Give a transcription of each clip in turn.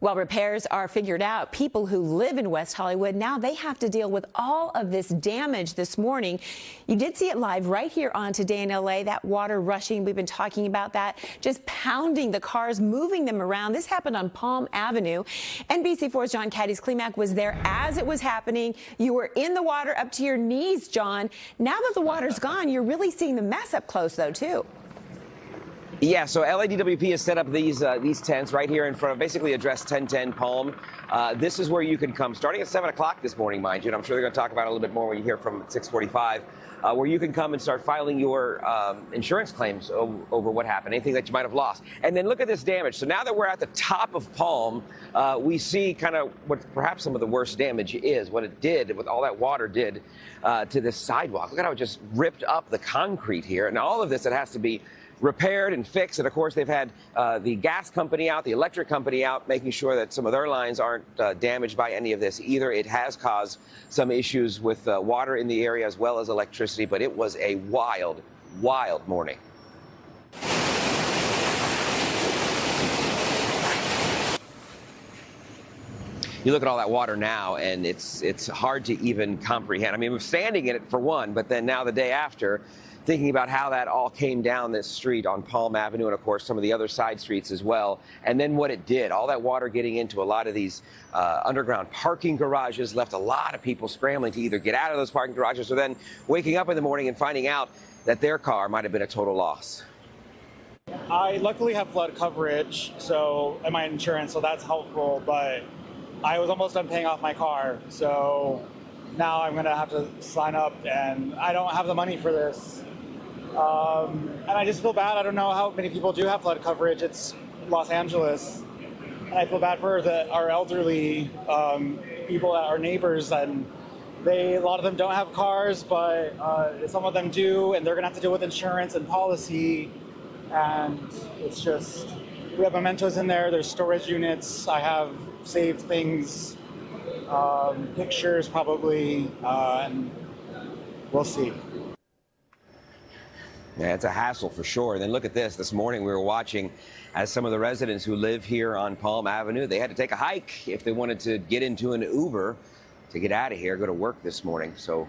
While repairs are figured out, people who live in West Hollywood, now they have to deal with all of this damage this morning. You did see it live right here on Today in LA, that water rushing. We've been talking about that, just pounding the cars, moving them around. This happened on Palm Avenue. NBC4's Cádiz Klemack was there as it was happening. You were in the water up to your knees, John. Now that the water's gone, you're really seeing the mess up close, though, too. Yeah, so LADWP has set up these tents right here in front of basically address 1010 Palm. This is where you can come starting at 7 o'clock this morning, mind you, and I'm sure they're going to talk about it a little bit more when you hear from 6:45, where you can come and start filing your insurance claims over what happened, anything that you might have lost. And then look at this damage. So now that we're at the top of Palm, we see kind of what perhaps some of the worst damage is, what it did, what all that water did to this sidewalk. Look at how it just ripped up the concrete here. And all of this, it has to be repaired and fixed. And of course, they've had the gas company out, the electric company out, making sure that some of their lines aren't damaged by any of this either. It has caused some issues with water in the area as well as electricity, but it was a wild, wild morning. You look at all that water now, and it's hard to even comprehend. I mean, we're standing in it for one, but then now the day after, thinking about how that all came down this street on Palm Avenue and, of course, some of the other side streets as well. And then what it did, all that water getting into a lot of these underground parking garages left a lot of people scrambling to either get out of those parking garages or then waking up in the morning and finding out that their car might have been a total loss. I luckily have flood coverage and my insurance, so that's helpful. But I was almost done paying off my car, so now I'm going to have to sign up, and I don't have the money for this. And I just feel bad. I don't know how many people do have flood coverage. It's Los Angeles. And I feel bad for our elderly people that are neighbors, and a lot of them don't have cars, but some of them do, and they're going to have to deal with insurance and policy. And it's just, we have mementos in there. There's storage units. I have saved things, pictures probably, and we'll see. Yeah, it's a hassle for sure. And then look at this. This morning we were watching as some of the residents who live here on Palm Avenue, they had to take a hike if they wanted to get into an Uber to get out of here, go to work this morning. So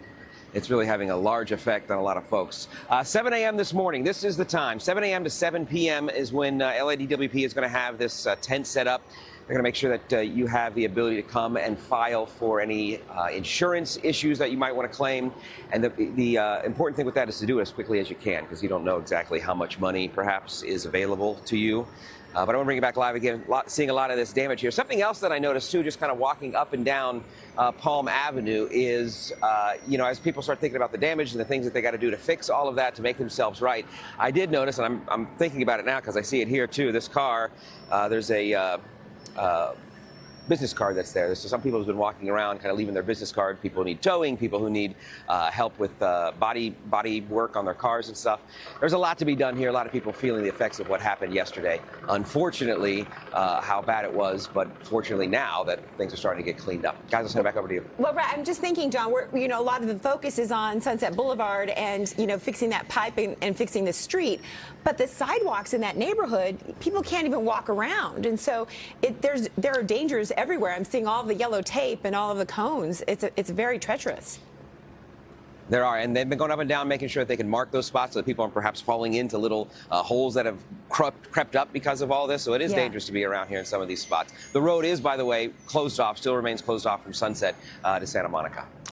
it's really having a large effect on a lot of folks. 7 a.m. this morning, this is the time. 7 a.m. to 7 p.m. is when LADWP is going to have this tent set up. They're going to make sure that you have the ability to come and file for any insurance issues that you might want to claim. And the important thing with that is to do it as quickly as you can, because you don't know exactly how much money perhaps is available to you. But I want to bring you back live again, seeing a lot of this damage here. Something else that I noticed, too, just kind of walking up and down Palm Avenue is, as people start thinking about the damage and the things that they got to do to fix all of that to make themselves right, I did notice, and I'm thinking about it now because I see it here, too, this car, there's a business card that's there. So some people have been walking around kind of leaving their business card. People who need towing, people who need help with body work on their cars and stuff. There's a lot to be done here. A lot of people feeling the effects of what happened yesterday. Unfortunately, how bad it was, but fortunately now that things are starting to get cleaned up. Guys, I'll send it back over to you. Well, right, I'm just thinking, John, a lot of the focus is on Sunset Boulevard and, fixing that pipe and fixing the street. But the sidewalks in that neighborhood, people can't even walk around. And so there are dangers everywhere. I'm seeing all the yellow tape and all of the cones. It's very treacherous. There are, and they've been going up and down, making sure that they can mark those spots so that people aren't perhaps falling into little holes that have crept up because of all this. So it is dangerous to be around here in some of these spots. The road is, by the way, closed off, still remains closed off from Sunset to Santa Monica.